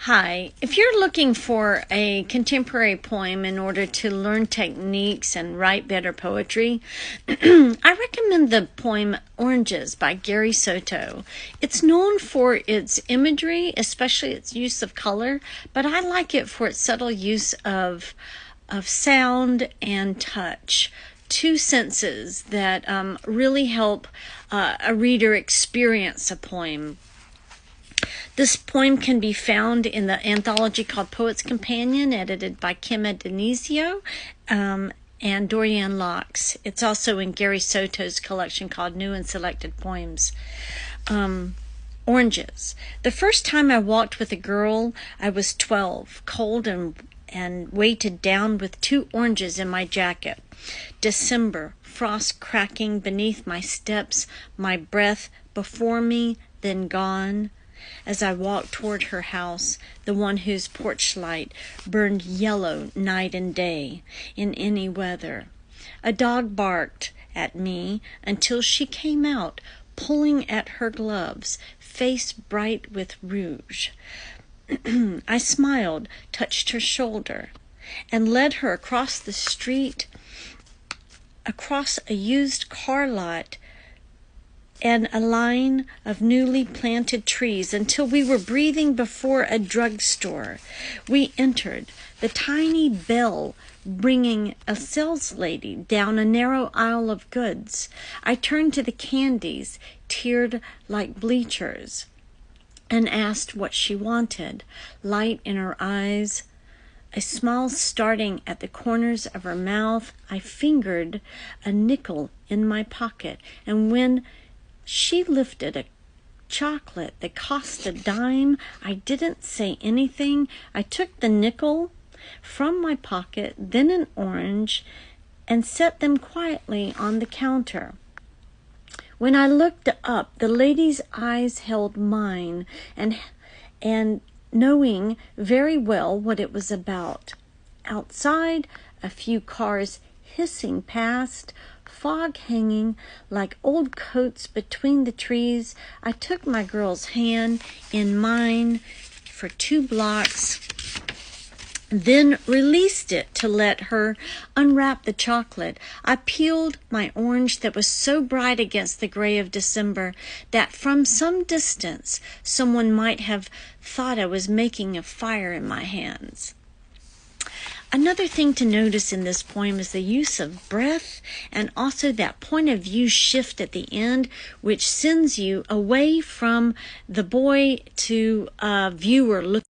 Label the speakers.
Speaker 1: Hi, if you're looking for a contemporary poem in order to learn techniques and write better poetry, I recommend the poem Oranges by Gary Soto. It's known for its imagery, especially its use of color, but I like it for its subtle use of sound and touch. Two senses that really help a reader experience a poem. This poem can be found in the anthology called Poet's Companion, edited by Kim Adenizio and Dorian Locks. It's also in Gary Soto's collection called New and Selected Poems. Oranges. The first time I walked with a girl, I was 12, cold and weighted down with 2 oranges in my jacket. December, frost cracking beneath my steps, my breath before me, then gone. As I walked toward her house, the one whose porch light burned yellow night and day in any weather. A dog barked at me until she came out, pulling at her gloves, face bright with rouge. I smiled, touched her shoulder, and led her across the street, across a used car lot, and a line of newly planted trees until we were breathing before a drugstore. We entered, the tiny bell bringing a saleslady down a narrow aisle of goods. I turned to the candies, tiered like bleachers, and asked what she wanted. Light in her eyes, a smile starting at the corners of her mouth. I fingered a nickel in my pocket, and when she lifted a chocolate that cost a dime, I didn't say anything. I took the nickel from my pocket, then an orange, and set them quietly on the counter. When I looked up, the lady's eyes held mine, and knowing very well what it was about. Outside, a few cars hissing past, fog hanging like old coats between the trees. I took my girl's hand in mine for 2 blocks, then released it to let her unwrap the chocolate. I peeled my orange that was so bright against the gray of December that from some distance someone might have thought I was making a fire in my hands. Another thing to notice in this poem is the use of breath and also that point of view shift at the end, which sends you away from the boy to a viewer looking